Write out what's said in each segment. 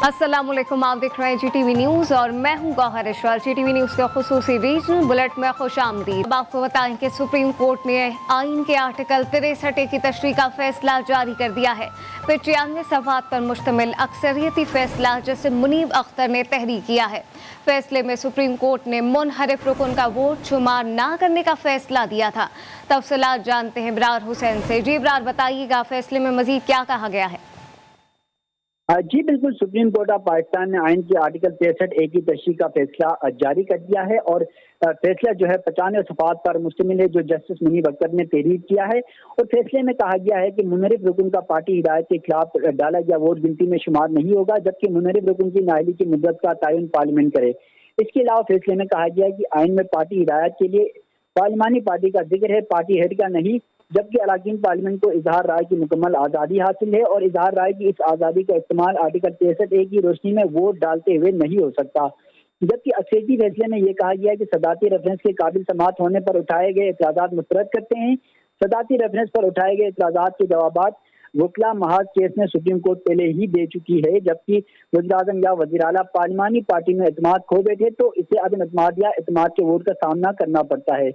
अस्सलामुअलैकुम, आप देख रहे हैं GTV न्यूज़ और मैं हूं गौहर इशरार। GTV न्यूज़ के खुसूसी रीजनल बुलेटिन में खुशामदीद। अब आपको बताएं कि सुप्रीम कोर्ट ने आइन के आर्टिकल 63 की तशरीह का फैसला जारी कर दिया है। 95 सफ़हात पर मुश्तमिल अक्सरियती फैसला जिसे मुनीब अख्तर ने तहरीर किया है। फैसले में सुप्रीम कोर्ट ने मुनहरिफ रुकन का वोट शुमार न करने का फैसला दिया था। तफसीलात जानते हैं इब्रार हुसैन से। जी इब्रार, बताइएगा फैसले में मजीद क्या कहा गया है? जी बिल्कुल, सुप्रीम कोर्ट ऑफ पाकिस्तान ने आइन के आर्टिकल 63A की तशरीह का फैसला जारी कर दिया है और फैसला जो है 95 सफ़हात पर मुश्तमिल है, जो जस्टिस मुनीब अख्तर ने तहरीर किया है। और फैसले में कहा गया है कि मुनहरिफ रुकन का पार्टी हिदायत के खिलाफ डाला गया वोट गिनती में शुमार नहीं होगा, जबकि मुनहरिफ रुकन की नाअहली की मुद्दत का तयन पार्लियामेंट करे। इसके अलावा फैसले में कहा गया है कि आइन में पार्टी हिदायत के लिए पार्लिमानी पार्टी का जिक्र है, पार्टी हेड का नहीं, जबकि अरकान पार्लियामेंट को इजहार राय की मुकम्मल आज़ादी हासिल है और इजहार राय की इस आज़ादी का इस्तेमाल आर्टिकल 63A की रोशनी में वोट डालते हुए नहीं हो सकता। जबकि अक्सरियती फैसले में यह कहा गया है कि सदाती रेफरेंस के काबिल समाअत होने पर उठाए गए एतराज़ात मुस्तरद करते हैं। सदाती रेफरेंस पर उठाए गए एतराज़ात के जवाबात वकला महाज केस में सुप्रीम कोर्ट पहले ही दे चुकी है, जबकि वज़ीर-ए-आज़म या वज़ीर आला पार्लिमानी पार्टी में एतमाद खो बैठे तो इसे अदम एतमाद या एतमाद के वोट का सामना करना पड़ता है।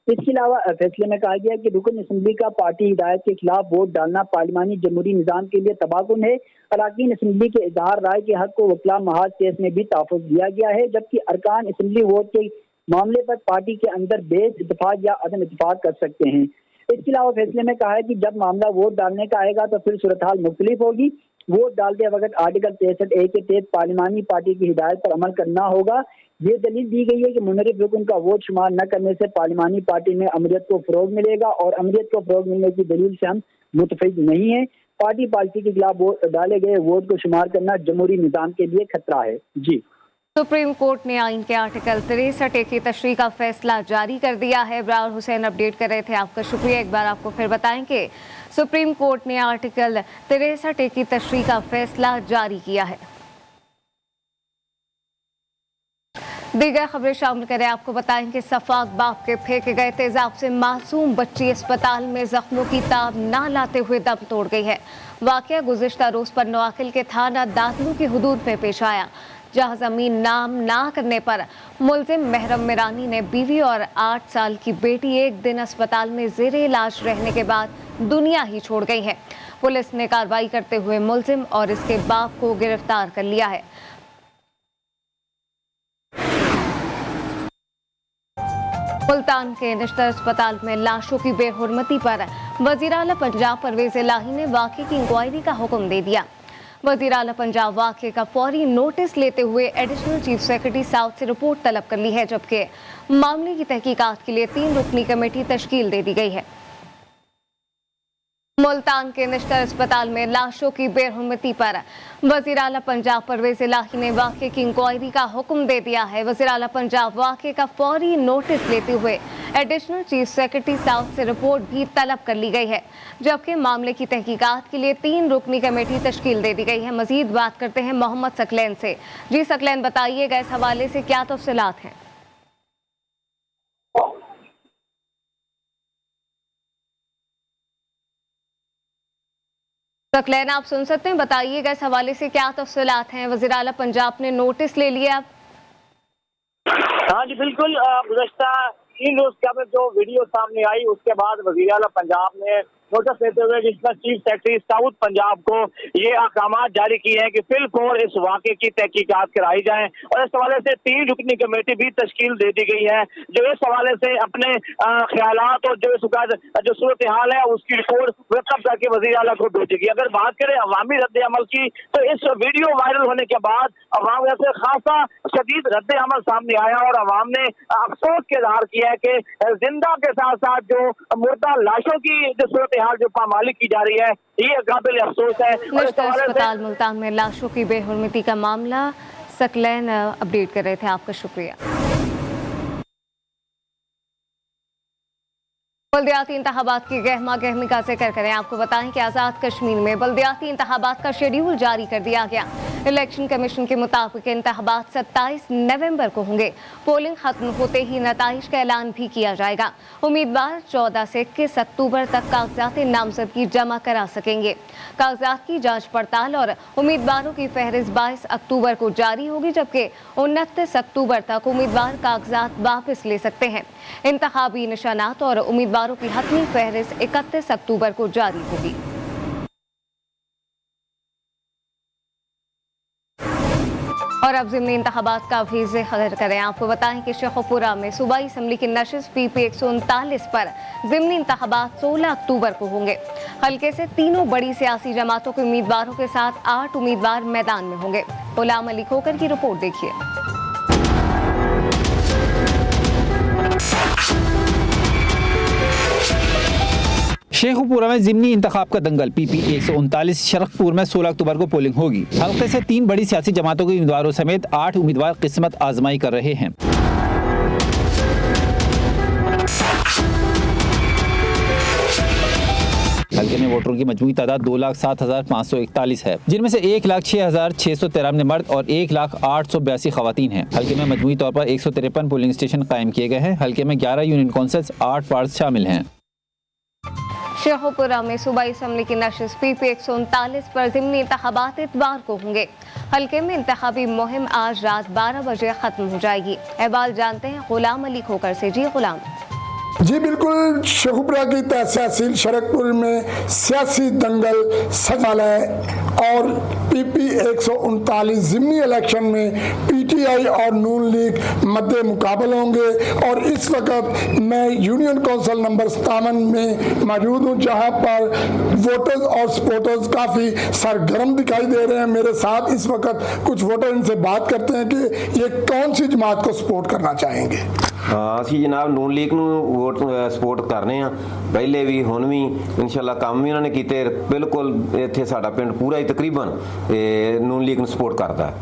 इसके अलावा फैसले में कहा गया कि रुकन असम्बली का पार्टी हिदायत के खिलाफ वोट डालना पार्लिमानी जमहूरी निज़ाम के लिए तबाकुन है। अरकान असम्बली के इजहार राय के हक को वकला महाज केस में भी तहफ़्फ़ुज़ दिया गया है, जबकि अरकान असम्बली वोट के मामले पर पार्टी के अंदर बेस इत्तेफाक या अदम इत्तेफाक कर सकते हैं। इसके अलावा फैसले में कहा है कि जब मामला वोट डालने का आएगा तो फिर सूरत हाल मुख्तलिफ होगी। वोट डालते वक्त आर्टिकल 63A के तहत पार्लिमानी पार्टी की हिदायत पर अमल करना होगा। ये दलील दी गई है कि मुनहरिफ रुकन का वोट शुमार न करने से पार्लिमानी पार्टी में अमरीत को फरोग मिलेगा और अमरीत को फरोग मिलने की दलील से हम मुतफिक नहीं है। पार्टी पॉलिसी के खिलाफ डाले गए वोट को शुमार करना जमहूरी निज़ाम के लिए खतरा है। जी, सुप्रीम कोर्ट ने आइन के आर्टिकल 63A की तशरीह का फैसला जारी कर दिया है। इब्रार हुसैन अपडेट कर रहे थे, आपका शुक्रिया। एक बार आपको फिर बताएं कि सुप्रीम कोर्ट ने आर्टिकल 63A की तशरीह का फैसला जारी किया है। दीगर खबरें शामिल करें, आपको बताएं कि सफाक बाप के फेंके गए तेजाब से मासूम बच्ची अस्पताल में जख्मों की ताब ना लाते हुए दम तोड़ गई है। वाकया गुज़िश्ता रोज पर नवाकिल के थाना दादलू की हुदूद में पेश आया, जहां जमीन नाम ना करने पर मुलजिम महरम मिरानी ने बीवी और 8 साल की बेटी एक दिन अस्पताल में जेरे इलाज रहने के बाद दुनिया ही छोड़ गई है। पुलिस ने कार्रवाई करते हुए मुलजिम और इसके बाप को गिरफ्तार कर लिया है। मुल्तान के निश्तर अस्पताल में लाशों की बेहुरमती पर वज़ीर आला पंजाब परवेज इलाही ने वाक़े की इंक्वायरी का हुक्म दे दिया। वज़ीर आला पंजाब वाक़े का फौरी नोटिस लेते हुए एडिशनल चीफ सेक्रेटरी साउथ से रिपोर्ट तलब कर ली है, जबकि मामले की तहकीकात के लिए 3 रुकनी कमेटी तश्कील दे दी गई है। मुल्तान के निश्तर अस्पताल में लाशों की बेहुरमती पर वज़ीर आला पंजाब परवेज इलाही ने वाक़े की इंक्वायरी का हुक्म दे दिया है। वज़ीर आला पंजाब वाक़े का फौरी नोटिस लेते हुए एडिशनल चीफ सेक्रेटरी साउथ से रिपोर्ट भी तलब कर ली गई है, जबकि मामले की तहकीकात के लिए 3 रुकनी कमेटी तश्कील दे दी गई है। मजीद बात करते हैं मोहम्मद सकलैन से। जी सकलैन, बताइएगा इस हवाले से क्या तफसीलात हैं? सकलैन, आप सुन सकते हैं, बताइएगा इस हवाले से क्या तफसीलात हैं? वज़ीर आला पंजाब ने नोटिस ले लिया। हाँ जी बिल्कुल, गुज़श्ता 3 रोज के जो वीडियो सामने आई उसके बाद वज़ीर आला पंजाब ने नोटिस देते हुए जिसमें चीफ सेक्रेटरी साउथ पंजाब को ये अहकाम जारी किए हैं कि फिलफौर इस वाक़े की तहकीकात कराई जाए और इस हवाले से 3 रुकनी कमेटी भी तश्कील दे दी गई है, जो इस हवाले से अपने ख्यालात और जो इस जो सूरत हाल है उसकी रिपोर्ट मुरतब करके वज़ीर आला को भेजेगी। अगर बात करें अवामी रद्द अमल की तो इस वीडियो वायरल होने के बाद अवाम से खासा शदीद रद्द अमल सामने आया और अवाम ने अफसोस के इजहार किया है कि जिंदा के साथ साथ जो मुर्दा लाशों की जो सूरत हाल जो पामाली की जा रही है ये काबिल अफसोस है। निश्तर अस्पताल मुल्तान में लाशों की बेहुरमती का मामला सकलैन अपडेट कर रहे थे, आपका शुक्रिया। बल्दियाती इंतखाबात की गहमा गहमी का जिक्र करें, आपको बताएं कि आज़ाद कश्मीर में बल्दियाती इंतखाबात का शेड्यूल जारी कर दिया गया। इलेक्शन कमीशन के मुताबिक इंतखाबात 27 नवंबर को होंगे। पोलिंग खत्म होते ही नताइज का ऐलान भी किया जाएगा। उम्मीदवार 14 से 21 अक्टूबर तक कागजात नामजदगी जमा करा सकेंगे। कागजात की जांच पड़ताल और उम्मीदवारों की फहरिस्त 22 अक्टूबर को जारी होगी, जबकि 29 अक्टूबर तक उम्मीदवार कागजात वापस ले सकते हैं। इंतखाबी निशानात और उम्मीदवारों की हतमी फहरिस्त 31 अक्टूबर को जारी होगी। और अब ज़िमनी इंतखाबात का भी जिक्र करें। आपको बताएं कि शेखुपुरा में सूबाई असम्बली की नशिस्त PP 139 पर ज़िमनी इंतखाबात 16 अक्टूबर को होंगे। हल्के से तीनों बड़ी सियासी जमातों के उम्मीदवारों के साथ 8 उम्मीदवार मैदान में होंगे। गुलाम अली खोकर की रिपोर्ट देखिए। शेखुपुरा में ज़िमनी इंतखाब का दंगल। PP 139 शरकपुर में 16 अक्टूबर को पोलिंग होगी। हल्के से 3 बड़ी सियासी जमातों के उम्मीदवारों समेत 8 उम्मीदवार किस्मत आजमाई कर रहे हैं। हल्के में वोटरों की मजमूई तादाद 2,07,541 है, जिनमें से 1,06,693 मर्द और 1,08,82 खवातीन हैं। हल्के में मजमूई तौर पर 153 पोलिंग स्टेशन कायम किए गए हैं। हल्के में 11 यूनियन काउंसिल्स 8 वार्ड शामिल हैं। शेखुपुरा में सूबाई असम्बली की नशिस्त PP 139 पर ज़िमनी इंतखाबात इतवार को होंगे। हल्के में इंतखाबी मुहिम आज रात 12 बजे खत्म हो जाएगी। अहवाल जानते हैं गुलाम अली खोकर से। जी गुलाम। जी बिल्कुल, शेखुपुरा की तहसील शरकपुर में सियासी दंगल सजने वाला है और PP 139 ज़िमनी इलेक्शन में PTI और नून लीग मध्य मुकाबले होंगे। और इस वक्त मैं यूनियन काउंसिल नंबर 57 में मौजूद हूँ, जहाँ पर वोटर्स और सपोर्टर्स काफ़ी सरगर्म दिखाई दे रहे हैं। मेरे साथ इस वक्त कुछ वोटर, इनसे बात करते हैं कि ये कौन सी जमात को सपोर्ट करना चाहेंगे। ਅਸੀਂ ਜਨਾਬ ਨੂਨ ਲੀਗ ਨੂੰ ਵੋਟ ਸਪੋਰਟ ਕਰਨੇ ਆ, ਪਹਿਲੇ ਵੀ ਹੁਣ ਵੀ ਇਨਸ਼ਾਅੱਲਾ ਕੰਮ ਵੀ ਉਹਨਾਂ ਨੇ ਕੀਤੇ। ਬਿਲਕੁਲ ਇੱਥੇ ਸਾਡਾ ਪਿੰਡ ਪੂਰਾ ਹੀ ਤਕਰੀਬਨ ਨੂਨ ਲੀਗ ਨੂੰ ਸਪੋर्ट करता है।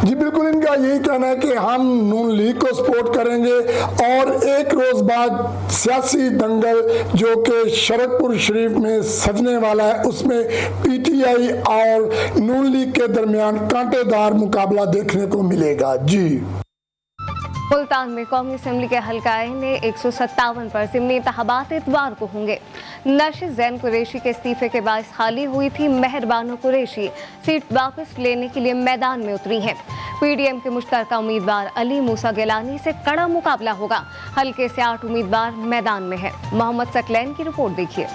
जी बिल्कुल, इनका यही कहना है कि हम नून लीग को सपोर्ट करेंगे। और एक रोज बाद सियासी दंगल जो कि शरकपुर शरीफ में सजने वाला है, उसमें PTI और नून लीग के दरमियान कांटेदार मुकाबला देखने को मिलेगा। जी मुल्तान में कौमी असम्बली के हल्काए ने 157 पर ज़िमनी इंतखाबात इतवार को होंगे। नशिस्त ज़ैन कुरैशी के इस्तीफे के बायस खाली हुई थी। मेहरबानो कुरैशी सीट वापस लेने के लिए मैदान में उतरी हैं। PDM के मुश्तरका उम्मीदवार अली मूसा गिलानी से कड़ा मुकाबला होगा। हल्के से 8 उम्मीदवार मैदान में हैं। मोहम्मद सकलैन की रिपोर्ट देखिए।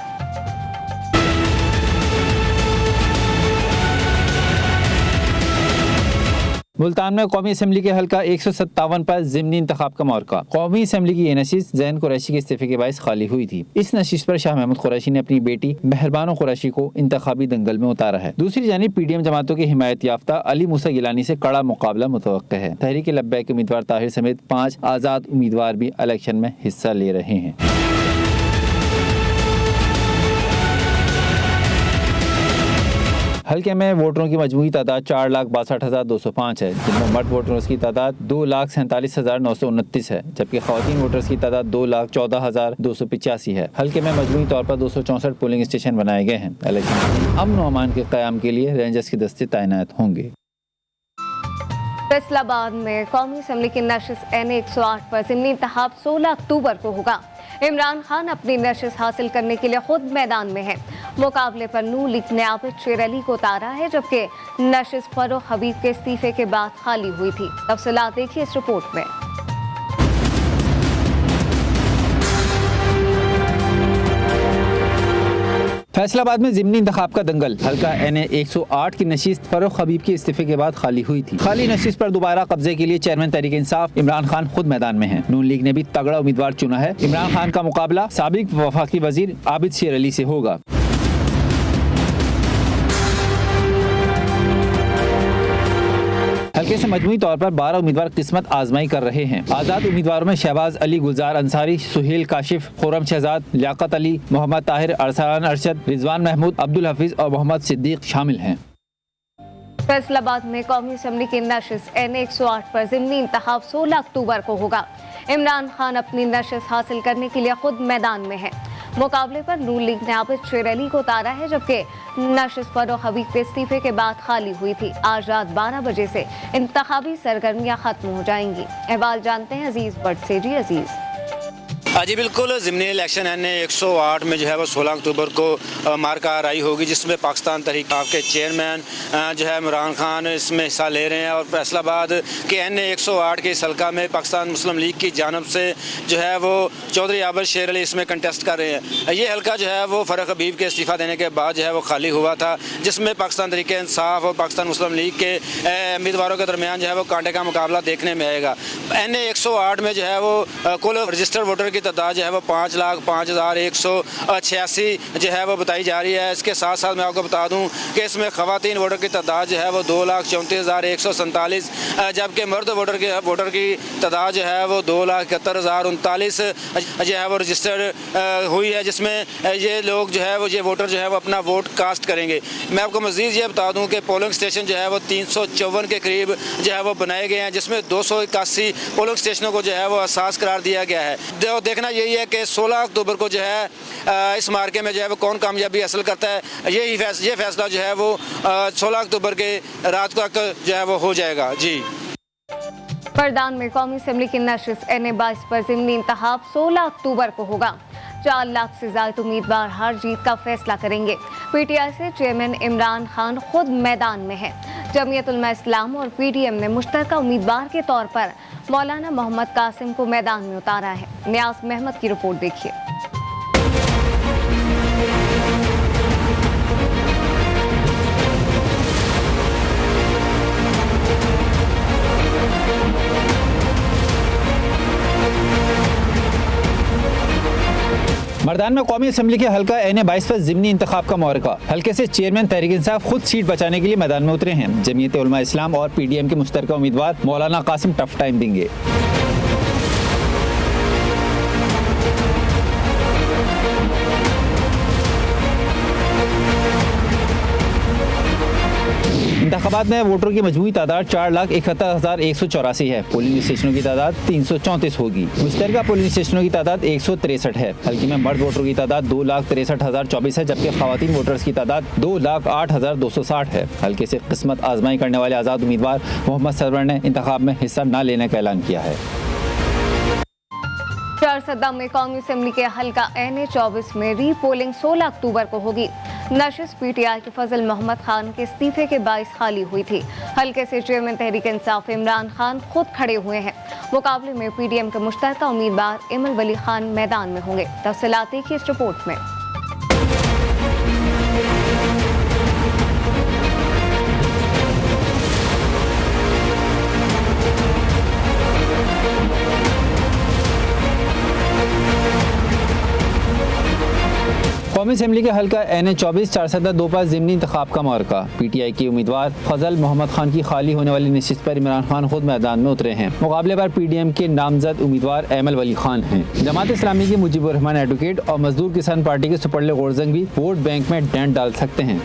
मुल्तान में कौमी असम्बली के हल्का 157 पर ज़िमनी इंतखाब का मौका। कौमी असम्बली की ये नशिस्त ज़ैन कुरैशी के इस्तीफे के बायस खाली हुई थी। इस नशिस्त पर शाह महमूद कुरैशी ने अपनी बेटी मेहरबानो कुरैशी को इंतखाबी दंगल में उतारा है। दूसरी जानिब PDM जमातों की हिमायत याफ्ता अली मूसा गिलानी से कड़ा मुकाबला मुतवक्का है। तहरीक लब्बैक के उम्मीदवार ताहिर समेत 5 आज़ाद उम्मीदवार भी इलेक्शन में हिस्सा ले रहे हैं। हल्के में वोटरों की मजमूई तादाद 4,62,205 है, जिनमें मर्द वोटर्स की तादाद 2,47,929 है, जबकि खवातीन वोटर्स की तादाद 2,14,285 है। हल्के में मजमूई तौर पर 264 पोलिंग स्टेशन बनाए गए हैं। इलेक्शन में अमन और अमान के क़याम के लिए रेंजर्स के दस्ते तैनात होंगे। फैसलाबाद में कौमी असम्बली की नशिस्त NA 108 पर ज़िमनी इंतखाब 16 अक्टूबर को होगा। इमरान खान अपनी नशिस्त हासिल करने के लिए खुद मैदान में है। मुकाबले पर नून लीग ने आबिद शेर अली को उतारा है, जबकि नशिस्त फरोख हबीब के इस्तीफे के बाद खाली हुई थी। तफसीलात देखिए इस रिपोर्ट में। फैसलाबाद में ज़िमनी इंतखाब का दंगल। हल्का NA 108 की नशिस्त फरोख हबीब के इस्तीफे के बाद खाली हुई थी। खाली नशिस्त पर दोबारा कब्जे के लिए चेयरमैन तहरीक इंसाफ इमरान खान खुद मैदान में हैं। नून लीग ने भी तगड़ा उम्मीदवार चुना है। इमरान खान का मुकाबला साबिक वफाकी वजीर आबिद शेर अली से होगा। हल्के से मजमूई तौर पर 12 उम्मीदवार किस्मत आजमाई कर रहे हैं। आज़ाद उम्मीदवारों में शहबाज अली, गुलजार अंसारी, सुहेल काशिफ, खुर्रम शहजाद, लियाकत अली, मोहम्मद ताहिर, अरसलान अरशद, रिजवान महमूद, अब्दुल हफीज और मोहम्मद सिद्दीक शामिल हैं। फैसलाबाद में कौमी असम्बली की नशिस्त NA 108 पर ज़िमनी इंतखाब 16 अक्टूबर को होगा। इमरान खान अपनी नशिस्त हासिल करने के लिए खुद मैदान में है। मुकाबले पर नून लीग ने आबिद शेर अली को उतारा है, जबकि नशिस्त फरोख हबीब के इस्तीफे के बाद खाली हुई थी। आज रात 12 बजे से इंतखाबी सरगर्मियां खत्म हो जाएंगी। अहवाल जानते हैं अजीज भट्ट से। जी अजीज। जी बिल्कुल, ज़िमनी इलेक्शन है 108 में जो है वो 16 अक्टूबर को मार्का राई होगी, जिसमें पाकिस्तान तहरीक के चेयरमैन जो है इमरान खान इसमें हिस्सा ले रहे हैं। और फैसलाबाद के NA 108 के इस हल्का में पाकिस्तान मुस्लिम लीग की जानब से जो है वो चौधरी आबिद शेर अली इसमें कंटेस्ट कर रहे हैं। ये हल्का जो है वो फ़रूख हबीब के इस्तीफ़ा देने के बाद जो है वो खाली हुआ था, जिसमें पाकिस्तान तहरीक इंसाफ और पाकिस्तान मुस्लिम लीग के उम्मीदवारों के दरमियान जो है वो कांटे का मुकाबला देखने में आएगा। NA 108 में जो है वो कुल रजिस्टर्ड वोटर की तादाद जो है वो 5,05,186 जो है वो बताई जा रही है। इसके साथ साथ मैं आपको बता दूं कि इसमें ख़वातीन वोटर की तादाद जो है वो 2,34,147, जबकि मर्द वोटर की तादाद जो है वो 2,71,039 जो है वो रजिस्टर्ड हुई है, जिसमें ये लोग जो है वो ये वोटर जो है वो अपना वोट कास्ट करेंगे। मैं आपको मज़ीद ये बता दूँ कि पोलिंग स्टेशन जो है वो 354 के करीब जो है वो बनाए गए हैं, जिसमें 281 पोलिंग स्टेशनों को जो है वो असास करार दिया गया है। देखना यही है कि 16 अक्टूबर को जो है इस मार्के में जो है वो कौन कामयाबी हासिल करता है। ये फैसला जो है वो 16 अक्टूबर के रात तक जो है वो हो जाएगा। जी। फरदान में कौमी असम्बली की नशिस्त NA 22 पर ज़िमनी इंतखाब 16 अक्टूबर को होगा। 4 लाख से ज्यादा उम्मीदवार हार जीत का फैसला करेंगे। PTI से चेयरमैन इमरान खान खुद मैदान में है। जमीयत उलमा इस्लाम और PDM ने मुश्तरका उम्मीदवार के तौर पर मौलाना मोहम्मद कासिम को मैदान में उतारा है। नियाज महमद की रिपोर्ट देखिए। मर्दान में कौमी असम्बली के हल्का NA 22 पर ज़िमनी इंतखाब का मौका। हल्के से चेयरमैन तहरीक इंसाफ खुद सीट बचाने के लिए मैदान में उतरे हैं। जमीयत उलमा इस्लाम और PDM के मुश्तरका उम्मीदवार मौलाना कासिम टफ टाइम देंगे। इंतखाबात में वोटरों की मजमूई तादाद 4,71,184 है। पोलिंग स्टेशनों की तादाद 334 होगी। मुश्तरका पोलिंग स्टेशनों की तादाद 163 है। हल्के में मर्द वोटरों की तादाद 2,63,024 है, जबकि खवातीन वोटर्स की तादाद 2,08,260 है। हल्के से किस्मत आजमाई करने वाले आज़ाद उम्मीदवार मोहम्मद सरवर ने इंतखाब में हिस्सा न लेने का ऐलान किया है। चारसदा में कौमी असम्बली के हल्का NA 24 में री पोलिंग 16 अक्टूबर को होगी। नशिस्त PTI के फजल मोहम्मद खान के इस्तीफे के बाइस खाली हुई थी। हल्के से चेयरमैन तहरीक इंसाफ इमरान खान खुद खड़े हुए हैं। मुकाबले में PDM के मुश्तरका उम्मीदवार इमल वली खान मैदान में होंगे। तफसीलात देखिए इस रिपोर्ट में। कौमी असम्बली के हल्का NA 24 चारसदा 2 पर ज़िमनी इंतखाब का मौका। PTI के उम्मीदवार फजल मोहम्मद खान की खाली होने वाली नशिस्त पर इमरान खान खुद मैदान में उतरे हैं। मुकाबले पर PDM के नामजद उम्मीदवार एमल वली खान हैं। जमात इस्लामी के मुजीबुर रहमान एडवोकेट और मजदूर किसान पार्टी के सुपरले गोरजंग भी वोट बैंक में डेंट डाल सकते हैं।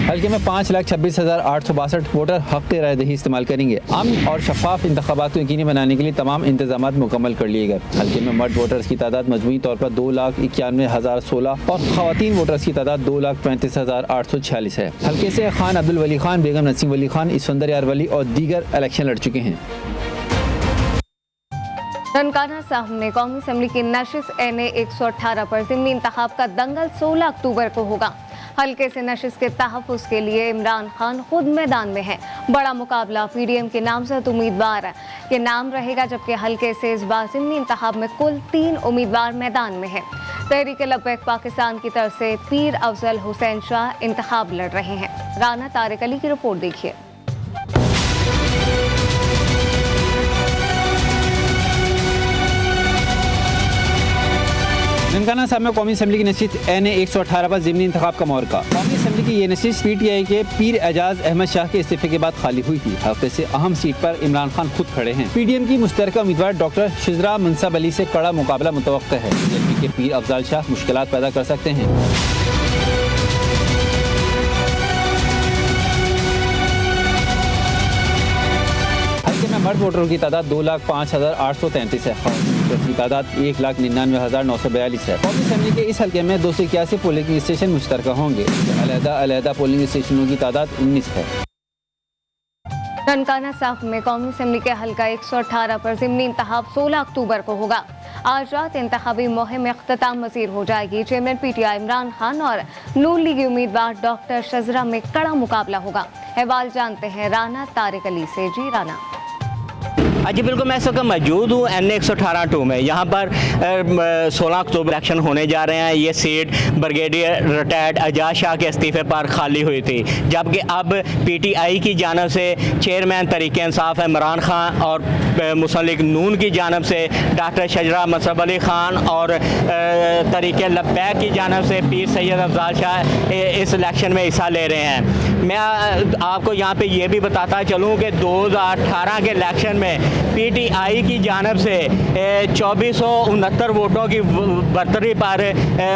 हल्के में 5,26,862 वोटर हक़ राय दही इस्तेमाल करेंगे। अमन और शफाफ इंतखाबात को यकीनी बनाने के लिए तमाम इंतजाम मुकम्मल कर लिए गए। हल्के में मर्द वोटर्स की तादाद मजमूई तौर पर 2,91,016 और खवातीन वोटर्स की तादाद 2,35,846 है। हल्के से खान अब्दुल वली खान, बेगम नसीम वली खान, इसफंदर यार वली और दीगर इलेक्शन लड़ चुके हैं। ननकाना साहब में कौमी असम्बली की नशिस्त NA 118 पर ज़िमनी इंतखाब का दंगल 16 अक्टूबर को होगा। हल्के से नशिस्त के तहफ़्फ़ुज़ के लिए इमरान खान खुद मैदान में है। बड़ा मुकाबला PDM के नामजद उम्मीदवार के नाम रहेगा, जबकि हल्के से इस बार ज़िमनी इंतखाब में कुल 3 उम्मीदवार मैदान में हैं। तहरीक लब्बैक पाकिस्तान की तरफ से पीर अफजल हुसैन शाह इंतखाब लड़ रहे हैं। राना तारिक अली की रिपोर्ट देखिए। ननकाना साहब में कौमी असम्बली की नशिस्त NA 118 पर ज़िमनी इंतखाब का मौका। कौमी असम्बली की ये नशिस्त PTI के पीर एजाज अहमद शाह के इस्तीफे के बाद खाली हुई थी। हफ्ते से अहम सीट पर इमरान खान खुद खड़े हैं। PDM की मुश्तरका उम्मीदवार डॉक्टर शिजरा मुंसब अली से कड़ा मुकाबला मुतवक्का है। TLP के पीर अफजाल शाह मुश्किलात पैदा कर सकते हैं। मर्द वोटरों की तादाद 2,05,833 है। वोटरों की तादाद 1,99,942 है। कौमी असम्बली के इस हल्के में 281 पोलिंग स्टेशन मुश्तरका होंगे। अलग-अलग पोलिंग स्टेशनों की तादाद 19 है। ननकाना साहब में कौमी असम्बली के हल्का 118 पर ज़िमनी इंतखाब 16 अक्टूबर को होगा। आज रात इंतखाबी मुहिम इख्तिताम मज़ीर हो जाएगी। चेयरमैन PTI इमरान खान और नून लीगी उम्मीदवार डॉक्टर शजरा में कड़ा मुकाबला होगा। अहवाल जानते हैं राना तारिक अली से। जी राना। जी बिल्कुल, मैं इस वक्त मौजूद हूँ NA 118-2 में। यहाँ पर 16 अक्टूबर इलेक्शन होने जा रहे हैं। ये seat brigadier retired Ejaz Shah के इस्तीफे पर खाली हुई थी, जबकि अब PTI की जानब से चेयरमैन तरीके इंसाफ इमरान खान और मुस्लिम लीग नून की जानब से डॉक्टर शजरा मुंसब अली खान और तरीके लब्बैक की जानब से पीर सैयद अफजाल शाह इस इलेक्शन में हिस्सा ले रहे हैं। मैं आपको यहाँ पे ये भी बताता चलूँ कि 2018 के इलेक्शन में PTI की जानब से 2469 वोटों की बरतरी पर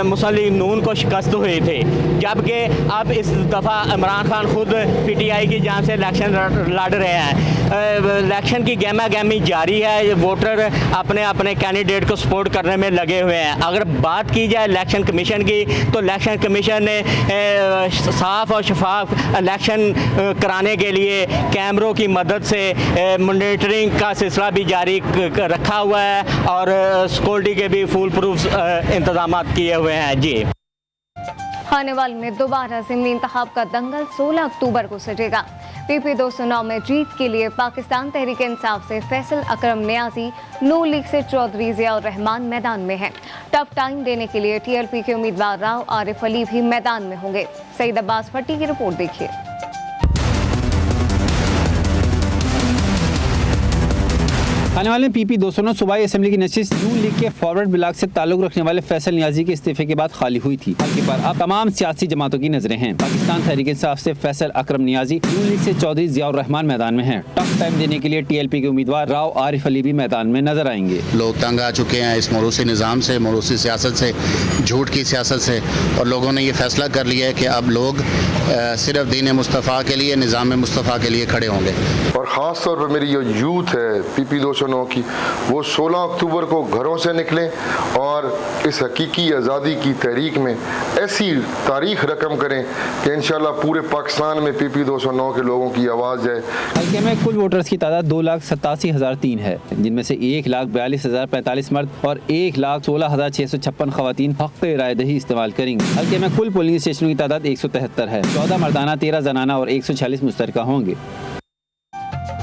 मुस्लिम लीग नून को शिकस्त हुई थी, जबकि अब इस दफ़ा इमरान खान खुद PTI की जानब से इलेक्शन लड़ रहे हैं। इलेक्शन की गहमा गहमी जारी है। वोटर अपने अपने कैंडिडेट को सपोर्ट करने में लगे हुए हैं। अगर बात की जाए इलेक्शन कमीशन की, तो इलेक्शन कमीशन ने साफ और शफाफ इलेक्शन कराने के लिए कैमरों की मदद से मॉनिटरिंग का सिलसिला भी जारी रखा हुआ है और सिक्योरिटी के भी फुल प्रूफ इंतजाम किए हुए हैं। जी, खानेवाल में दोबारा ज़िमनी इंतखाब का दंगल 16 अक्टूबर को सजेगा। PP 209 में जीत के लिए पाकिस्तान तहरीक इंसाफ से फैसल अकरम नियाजी, नून लीग से चौधरी ज़ियाउर रहमान मैदान में हैं। टफ टाइम देने के लिए TLP के उम्मीदवार राव आरिफ अली भी मैदान में होंगे। सईद अब्बास भट्टी की रिपोर्ट देखिए। आने वाले PP 209 सूबाई असम्बली की नशिस्त नून लीग के फॉरवर्ड ब्लॉक से ताल्लुक रखने वाले फैसल नियाजी के इस्तीफे के बाद खाली हुई थी। हल्के पर अब तमाम सियासी जमातों की नजरें हैं। पाकिस्तान तहरीक इंसाफ से फैसल अकरम नियाजी, नून लीग से चौधरी ज़ियाउर रहमान मैदान में हैं। टफ टाइम देने के लिए TLP के उम्मीदवार राव आरिफ अली भी मैदान में नजर आएंगे। लोग तंग आ चुके हैं इस मोरूसी निज़ाम से, मोरूसी सियासत से, झूठ की सियासत से, और लोगों ने ये फैसला कर लिया है कि अब लोग सिर्फ दीन मुस्तफ़ा के लिए, निज़ाम मुस्तफ़ा के लिए खड़े होंगे। और ख़ास तौर पर मेरी जो यूथ है PP 209 की, वो 16 अक्टूबर को घरों से निकलें और इस हकीकी आज़ादी की तहरीक में ऐसी तारीख रकम करें कि इंशाल्लाह पूरे पाकिस्तान में PP 209 के लोगों की आवाज़ जाए। हल्के में कुल वोटर्स की तादाद 2,87,003 है, जिनमें से 1,42,045 मर्द और 1,16,656 खवातीन हक़ रायदही इस्तेमाल करेंगी। हल्के में कुल पोलिंग स्टेशनों की तादाद 173 है। 14 मर्दाना, 13 जनाना और 146 मुश्तरका होंगे।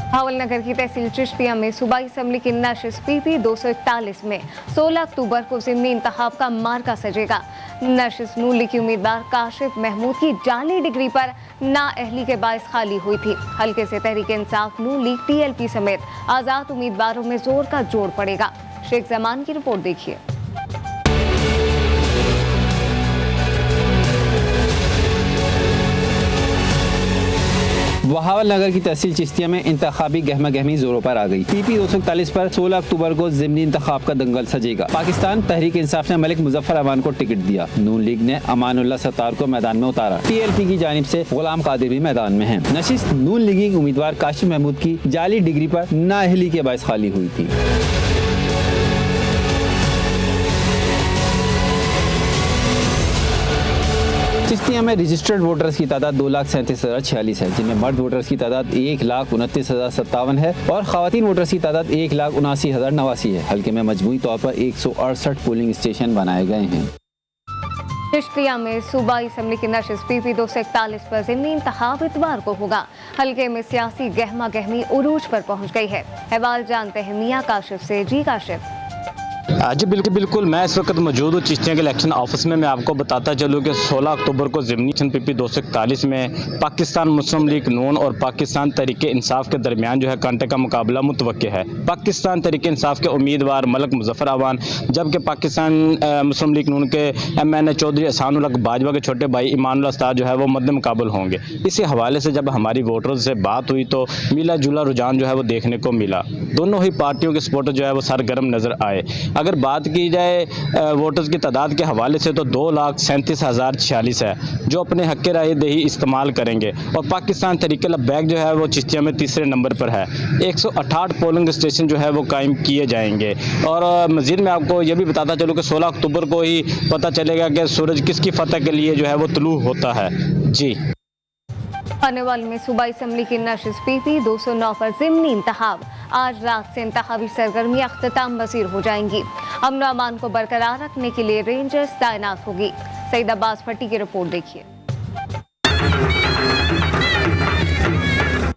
भावलनगर की तहसील चिश्तिया में सूबाई असम्बली की नशिस्त PP 241 में 16 अक्टूबर को ज़िमनी इंतखाब का मार्का सजेगा। नशिस्त नून लीग की उम्मीदवार काशिफ महमूद की जाली डिग्री पर नाअहली के बायस खाली हुई थी। हल्के से तहरीक इंसाफ, नून लीग, TLP समेत आज़ाद उम्मीदवारों में जोर का जोड़ पड़ेगा। शेख जमान की रिपोर्ट देखिए। बहावल नगर की तहसील चिश्तिया में इंतखाबी गहमा गहमी जोरों पर आ गई। PP 241 पर 16 अक्टूबर को ज़िमनी इंतखाब का दंगल सजेगा। पाकिस्तान तहरीक इंसाफ ने मलिक मुजफ्फर अवान को टिकट दिया। नून लीग ने अमानुल्लाह सत्तार को मैदान में उतारा। TLP की जानिब से गुलाम कादिर भी मैदान में है। नशिस्त नून लीगी उम्मीदवार काशिफ महमूद की जाली डिग्री पर नाअहली के बायस खाली हुई थी। चिश्तिया में रजिस्टर्ड वोटर्स की तादाद 2,37,046 है, जिनमें मर्द वोटर्स की तादाद 1,29,057 है और खवातीन वोटर्स की तादाद 1,79,089 है। हल्के में मजमूई तौर पर 168 पोलिंग स्टेशन बनाए गए हैं। चिश्तिया में सूबाई असम्बली की नशिस्त PP 241 पर ज़िमनी इंतखाब इतवार को होगा। हल्के में सियासी गहमा गहमी उरूज पर पहुंच गई है। अहवाल जानते हैं मियां काशिफ से। जी काशिफ। जी बिल्कुल मैं इस वक्त मौजूद हूँ चिश्तिया के इलेक्शन ऑफिस में। मैं आपको बताता चलूँ कि 16 अक्टूबर को ज़िमनी इलेक्शन PP 241 में पाकिस्तान मुस्लिम लीग नून और पाकिस्तान तहरीक इंसाफ के दरमियान जो है कांटे का मुकाबला मुतवक्के है। पाकिस्तान तहरीक इंसाफ के उम्मीदवार मलक मुजफ्फर अवान, जबकि पाकिस्तान मुस्लिम लीग नून के MNA चौधरी एहसान उल हक बाजवा के छोटे भाई ईमानुल उस्ताद जो है वो मद्दे मुकाबल होंगे। इसी हवाले से जब हमारी वोटर्स से बात हुई तो मिला जुला रुझान जो है वो देखने को मिला। दोनों ही पार्टियों के सपोर्टर जो है वो सरगर्म नज़र आए। अगर बात की जाए वोटर्स की तादाद के हवाले से तो 2,37,046 है जो अपने हक़ राय दही इस्तेमाल करेंगे। और पाकिस्तान तहरीक लब्बैक जो है वो चिश्तिया में तीसरे नंबर पर है। 168 पोलिंग स्टेशन जो है वो कायम किए जाएंगे। और मज़ीद मैं आपको ये भी बताता चलूँ कि 16 अक्टूबर को ही पता चलेगा कि सूरज किसकी फतह के लिए जो है वो तुलू होता है। जी आने वाले में सूबाई असम्बली की नशिस्त PP 209 पर ज़िमनी इंतखाब। आज रात से इंतखाबी सरगर्मियां अख्ताम पज़ीर हो जाएंगी। अमन व अमान को बरकरार रखने के लिए रेंजर्स तैनात होगी। सईद अब्बास भट्टी की रिपोर्ट देखिए।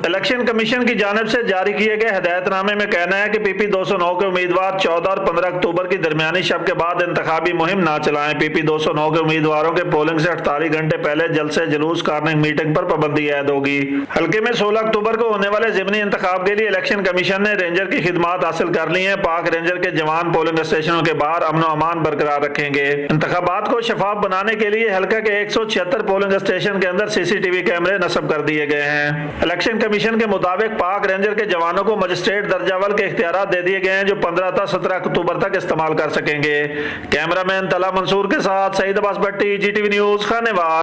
इलेक्शन कमीशन की जानिब से जारी किए गए हिदायतनामे में कहना है कि PP 209 के उम्मीदवार 14 और 15 अक्टूबर की दरमियानी शब के बाद इंतखाबी मुहिम ना चलाएं। PP 209 के उम्मीदवारों के पोलिंग से 48 घंटे पहले जलसे जुलूस कार्निंग मीटिंग पर पाबंदी आयद होगी। हल्के में 16 अक्टूबर को होने वाले ज़िमनी इंतखाब के लिए इलेक्शन कमीशन ने रेंजर की खिदमात हासिल कर ली है। पाक रेंजर के जवान पोलिंग स्टेशनों के बाहर अमन व अमान बरकरार रखेंगे। इंतखाबात को शफाफ बनाने के लिए हल्का के 176 पोलिंग स्टेशन के अंदर CCTV कैमरे नस्ब कर दिए गए हैं। इलेक्शन कमीशन के मुताबिक पाक रेंजर के जवानों को मजिस्ट्रेट दर्जावल के इख्तियारात दे दिए गए हैं जो 15 से 17 अक्टूबर तक इस्तेमाल कर सकेंगे। कैमरामैन तला मंसूर के साथ सईद अब्बास भट्टी, GTV न्यूज़, खानेवाल।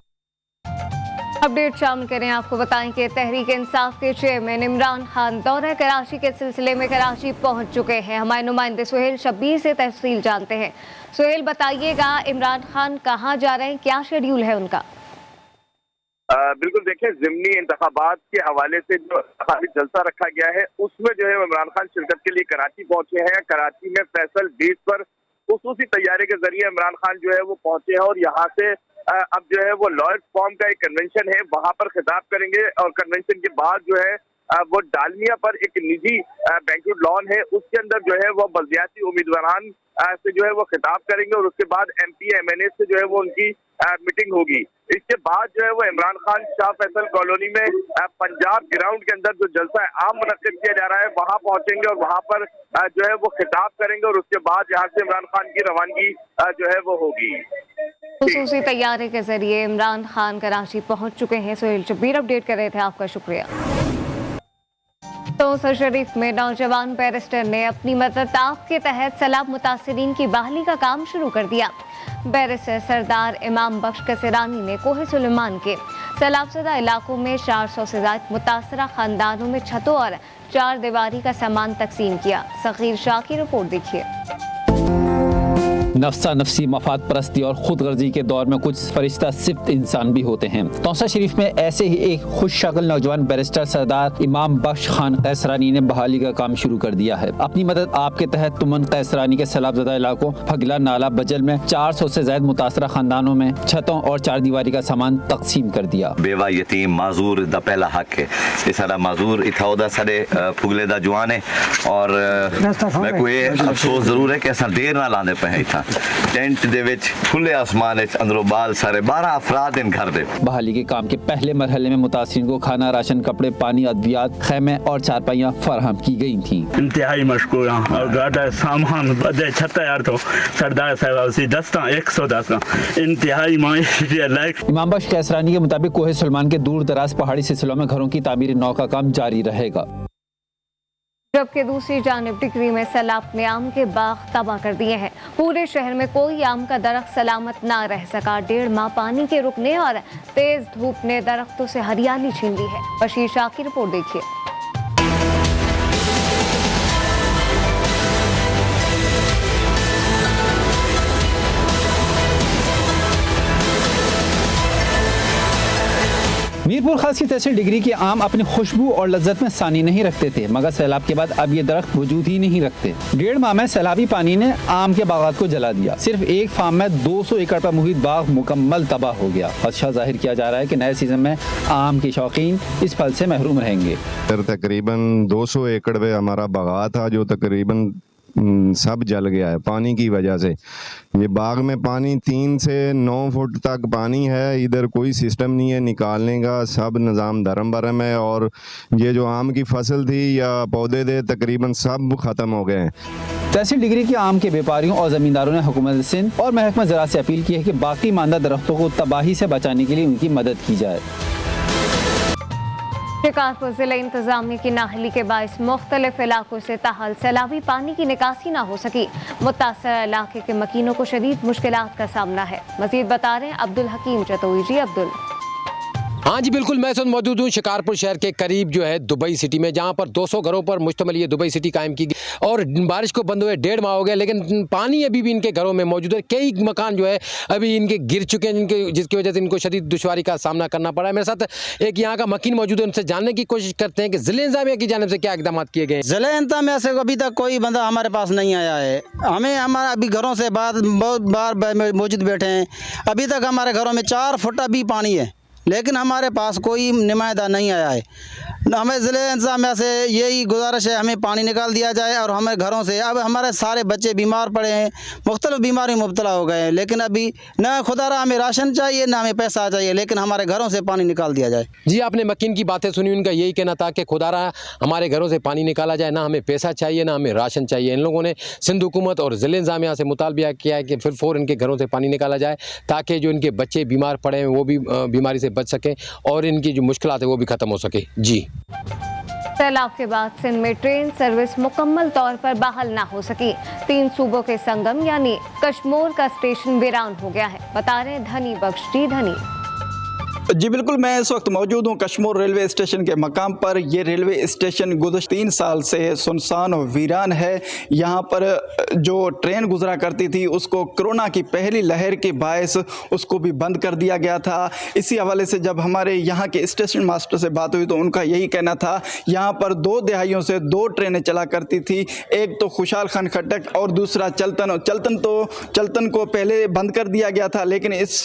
अपडेट शामिल करें। आपको बताएं कि तहरीक इंसाफ के चेयरमैन इमरान खान दौरा कराची के सिलसिले में कराची पहुंच चुके हैं। हमारे नुमाइंदे सुहेल शब्बीर से तफसील जानते हैं। सुहेल बताइएगा, इमरान खान कहाँ जा रहे हैं, क्या शेड्यूल है उनका? बिल्कुल देखिए, ज़िमनी इंतखाबात के हवाले से जो खाली जलसा रखा गया है उसमें जो है इमरान खान शिरकत के लिए कराची पहुंचे हैं। कराची में फैसल बीच पर खुसूसी तैयारी के जरिए इमरान खान जो है वो पहुंचे हैं और यहाँ से अब जो है वो लॉयर्स फॉर्म का एक कन्वेंशन है वहां पर खिताब करेंगे। और कन्वेंशन के बाद जो है वो डालमिया पर एक निजी बैंक्वेट लॉन है उसके अंदर जो है वो बल्दियाती उम्मीदवारान से जो है वो खिताब करेंगे और उसके बाद MP MNA से जो है वो उनकी मीटिंग होगी। इसके बाद जो है वो इमरान खान शाह फैसल कॉलोनी में पंजाब ग्राउंड के अंदर जो जलसा आम मुनक्किद किया जा रहा है वहां पहुंचेंगे और वहां पर जो है वो खिताब करेंगे और उसके बाद यहाँ से इमरान खान की रवानगी जो है वो होगी। खुसूसी तैयारी के जरिए इमरान खान कराची पहुंच चुके हैं। सुहेल शब्बीर अपडेट कर रहे थे, आपका शुक्रिया। तो शरीफ में नौजवान बैरिस्टर ने अपनी मदद के तहत सैलाब मुतासिरीन की बहाली का काम शुरू कर दिया। बैरिस्टर सरदार इमाम बख्श कसरानी ने कोहे सुलेमान के सैलाबज़दा इलाकों में 400 से ज़ायद मुतासरा खानदानों में छतों और 4 दीवारी का सामान तकसीम किया। सगीर शाह की रिपोर्ट देखिए। नफ्सा नफसी मफाद परस्ती और खुद गर्जी के दौर में कुछ फरिश्ता सिफ्त इंसान भी होते हैं। तौसा शरीफ में ऐसे ही एक खुश शक्ल नौजवान बैरिस्टर सरदार इमाम बख्श खान कैसरानी ने बहाली का काम शुरू कर दिया है। अपनी मदद आपके तहत तुमन कैसरानी के सैलाबज़दा इलाकों फगला, नाला, बजल में 400 से ज्यादा मुतासरा खानदानों में छतों और 4 दीवारी का सामान तकसीम कर दिया। बेवा यतीम माजूर दा पहला हक है। ये सारा माजूर इथाउदा सारे फुगले दा जुआन है और मैं कोई अफसोस जरूर है कि ऐसा देर ना लाने पे है। टेंट दे विच खुले आसमान अंदरों बाल सारे 12 अफराद इन घर दे। बहाली के काम के पहले मरहले में मुतासिरीन को खाना, राशन, कपड़े, पानी, अद्वियात, खैमे और चारपाइयाँ फराहम की गई थी। इंतहाई मशकूर और गाड़ा सामान बदे छत यार तो सरदार साहब उसी 110 इंतहाई लाइक। इमाम बख्श कैसरानी के मुताबिक कोहे सुलेमान के दूर दराज पहाड़ी सिलसिलों में घरों की तामीर नौ का काम जारी रहेगा। जबकि दूसरी जानिब टिकरी में सैलाब ने आम के बाग तबाह कर दिए हैं। पूरे शहर में कोई आम का दरख्त सलामत ना रह सका। 1.5 माह पानी के रुकने और तेज धूप ने दरख्तों से हरियाली छीन ली है। बशीर शाह की रिपोर्ट देखिए। मीरपुर खास की तहसील डिग्री के आम अपनी खुशबू और लज्जत में सानी नहीं रखते थे, मगर सैलाब के बाद अब ये दरख्त वजूद ही नहीं रखते। 1.5 माह में सैलाबी पानी ने आम के बागात को जला दिया। सिर्फ एक फार्म में 200 एकड़ पर मुहित बाग मुकम्मल तबाह हो गया। खदशा जाहिर किया जा रहा है कि नए सीजन में आम के शौकीन इस फल से महरूम रहेंगे। तकरीबन 200 एकड़ पे हमारा बागात था जो तकरीबन सब जल गया है पानी की वजह से। ये बाग में पानी 3 से 9 फुट तक पानी है, इधर कोई सिस्टम नहीं है निकालने का, सब निज़ाम धर्म भरम है। और ये जो आम की फसल थी या पौधे थे तकरीबन सब ख़त्म हो गए हैं। तहसील डिग्री के आम के व्यापारियों और ज़मींदारों ने हुकूमत सिंध और महकमा ज़राअत से अपील की है कि बाकी मानदा दरख्तों को तबाही से बचाने के लिए उनकी मदद की जाए। शिकारपुर जिला इंतजामिया की नाअहली के बायस मुख्तलिफ इलाकों से ताहाल सैलाबी पानी की निकासी न हो सकी। मुतासर इलाके के मकीनों को शदीद मुश्किलात का सामना है। मजीद बता रहे हैं अब्दुल हकीम चतोई जी। अब्दुल। हाँ जी बिल्कुल, मैं इस वक्त मौजूद हूँ शिकारपुर शहर के करीब जो है दुबई सिटी में, जहाँ पर 200 घरों पर मुश्तमिल ये दुबई सिटी कायम की गई और बारिश को बंद हुए 1.5 माह हो गया, लेकिन पानी अभी भी इनके घरों में मौजूद है। कई मकान जो है अभी इनके गिर चुके हैं, जिसकी वजह से इनको शदीद दुश्वारी का सामना करना पड़ा है। मेरे साथ एक यहाँ का मकीन मौजूद है, उनसे जानने की कोशिश करते हैं कि ज़िले इंतज़ामिया की जानिब से क्या इक़दाम किए गए। ज़िले इंतज़ामिया से अभी तक कोई बंदा हमारे पास नहीं आया है। हमें हमारा अभी घरों से बहुत बार मौजूद बैठे हैं, अभी तक हमारे घरों में 4 फुट अभी पानी है, लेकिन हमारे पास कोई नुमाइंदा नहीं आया है। हमें ज़िले इंतज़ामिया से यही गुजारिश है, हमें पानी निकाल दिया जाए और हमें घरों से, अब हमारे सारे बच्चे बीमार पड़े हैं, मुख्तलिफ बीमारी में मुब्तला हो गए हैं, लेकिन अभी न खुदारा हमें राशन चाहिए ना हमें पैसा चाहिए, लेकिन हमारे घरों से पानी निकाल दिया जाए। जी आपने मकीन की बातें सुनी, उनका यही कहना था कि खुदारा हमारे घरों से पानी निकाला जाए, ना हमें पैसा चाहिए ना हमें राशन चाहिए। इन लोगों ने सिंध हुकूमत और ज़िले इंतज़ामिया से मुतालबा किया है कि फिर फ़ौरन इनके घरों से पानी निकाला जाए, ताकि जो इनके बच्चे बीमार पड़े हैं वो भी बीमारी से बच सकें और इनकी जो मुश्किलात है वो भी ख़त्म हो सके। जी। सैलाब के बाद सिंध में ट्रेन सर्विस मुकम्मल तौर पर बहाल ना हो सकी। 3 सूबों के संगम यानी कश्मोर का स्टेशन वीरान हो गया है। बता रहे धनी बख्श जी। धनी जी बिल्कुल, मैं इस वक्त मौजूद हूँ कश्मोर रेलवे स्टेशन के मकाम पर। ये रेलवे स्टेशन गुज़श्ता 3 साल से सुनसान और वीरान है। यहाँ पर जो ट्रेन गुजरा करती थी उसको कोरोना की पहली लहर के बायस उसको भी बंद कर दिया गया था। इसी हवाले से जब हमारे यहाँ के स्टेशन मास्टर से बात हुई तो उनका यही कहना था, यहाँ पर 2 दहाइयों से 2 ट्रेनें चला करती थी, एक तो खुशाल खान खटक और दूसरा चलतन को पहले बंद कर दिया गया था, लेकिन इस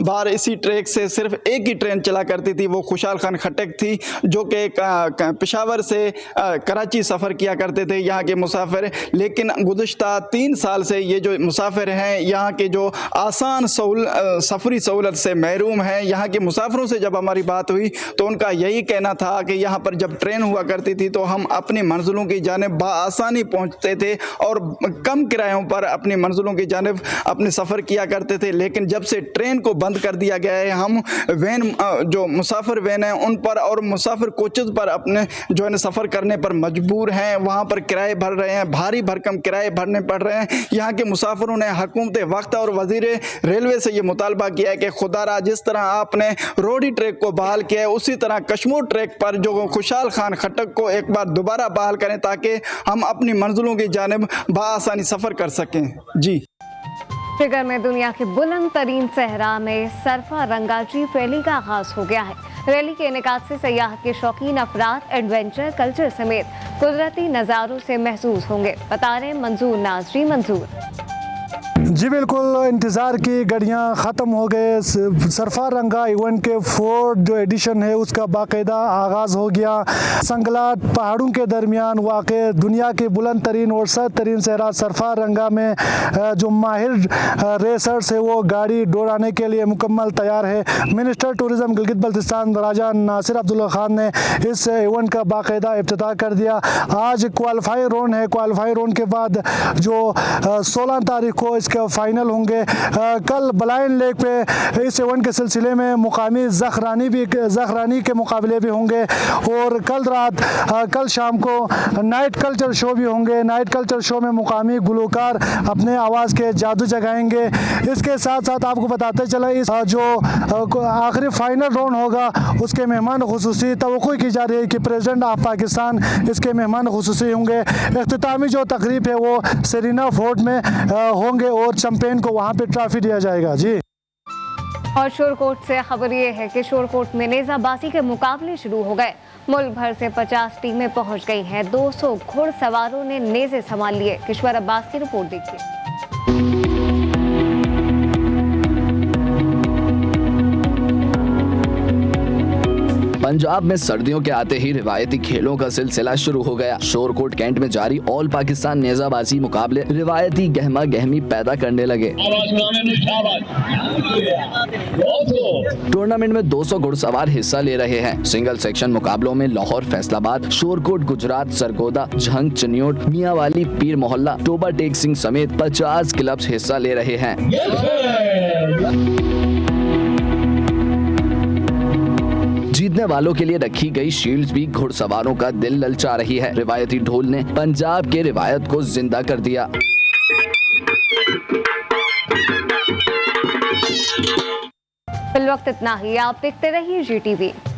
बार इसी ट्रैक से सिर्फ एक ही ट्रेन चला करती थी, वो खुशाल खान खटक थी, जो कि पेशावर से कराची सफ़र किया करते थे यहाँ के मुसाफिर। लेकिन गुज़श्ता 3 साल से ये जो मुसाफिर हैं यहाँ के जो आसान सफरी सहूलत से महरूम हैं। यहाँ के मुसाफिरों से जब हमारी बात हुई तो उनका यही कहना था कि यहाँ पर जब ट्रेन हुआ करती थी तो हम अपनी मंजिलों की जानिब बाआसानी पहुँचते थे और कम किरायों पर अपनी मंजिलों की जानिब अपने सफ़र किया करते थे। लेकिन जब से ट्रेन को बंद कर दिया गया है, हम वैन जो मुसाफिर वैन है उन पर और मुसाफिर कोचेज़ पर अपने जो है सफ़र करने पर मजबूर हैं। वहाँ पर किराए भर रहे हैं, भारी भरकम किराए भरने पड़ रहे हैं। यहाँ के मुसाफिरों ने हुकूमत वक्त और वज़ीर रेलवे से ये मुतालबा किया है कि खुदारा जिस तरह आपने रोडी ट्रैक को बहाल किया है उसी तरह कश्मोर ट्रैक पर जो खुशाल खान खटक को एक बार दोबारा बहाल करें, ताकि हम अपनी मंजिलों की जानिब बाआसानी सफ़र कर सकें। जी। फिगर में दुनिया के बुलंद तरीन सहरा में सरफा रंगाजी रैली का आगाज हो गया है। रैली के इनेकाद से सयाहत के शौकीन अफराद एडवेंचर कल्चर समेत कुदरती नज़ारों से महसूस होंगे। बता रहे मंजूर नाजरी। मंजूर जी बिल्कुल, इंतज़ार की घड़ियाँ ख़त्म हो गए। सरफा रंगा इवेंट के 4th जो एडिशन है उसका बाकायदा आगाज़ हो गया। संगलाट पहाड़ों के दरमियान वाक़ दुनिया के बुलंद तरीन और सर तरीन सहरा सरफा रंगा में जो माहिर रेसर्स है वो गाड़ी दौड़ाने के लिए मुकम्मल तैयार है। मिनिस्टर टूरिज़म गिलगित बल्तिस्तान राजा नासिर अब्दुल्ला ख़ान ने इस इवेंट का बाकायदा इफ्तिताह कर दिया। आज क्वालिफाई राउंड है। क्वालिफाई राउंड के बाद जो 16 तारीख को इसका फाइनल होंगे। कल ब्लाइन लेक पे इस इवेंट के सिलसिले में मुकामी ज़खरानी के मुकाबले भी होंगे और कल शाम को नाइट कल्चर शो भी होंगे। नाइट कल्चर शो में मुकामी गुलकार अपने आवाज़ के जादू जगाएंगे। इसके साथ साथ आपको बताते चले इस जो आखिरी फाइनल राउंड होगा उसके मेहमान खुसूसी तवक्को की जा रही है कि प्रेसिडेंट ऑफ पाकिस्तान इसके मेहमान खुसूसी होंगे। इख्तितामी जो तकरीब है वो सेरीना फोर्ट में होंगे और चैंपियन को वहाँ पे ट्रॉफी दिया जाएगा। जी। और शोरकोट से खबर ये है कि शोरकोट में नेज़ाबाजी के मुकाबले शुरू हो गए। मुल्क भर से 50 टीमें पहुंच गई हैं। 200 घुड़सवारों ने नेज़े संभाल लिए। किश्वर अब्बास की रिपोर्ट देखिए। पंजाब में सर्दियों के आते ही रिवायती खेलों का सिलसिला शुरू हो गया। शोरकोट कैंट में जारी ऑल पाकिस्तान नेजाबाजी मुकाबले रिवायती गहमा गहमी पैदा करने लगे। टूर्नामेंट में 200 घुड़सवार हिस्सा ले रहे हैं। सिंगल सेक्शन मुकाबलों में लाहौर, फैसलाबाद, शोरकोट, गुजरात, सरगोदा, झंग, चनियोट, मियांवाली, पीर मोहल्ला, टोबा टेक सिंह समेत 50 क्लब्स हिस्सा ले रहे हैं। जीतने वालों के लिए रखी गई शील्ड्स भी घुड़सवारों का दिल ललचा रही है। रिवायती ढोल ने पंजाब के रिवायत को जिंदा कर दिया। फिल वक्त इतना ही। आप देखते रहिए GTV।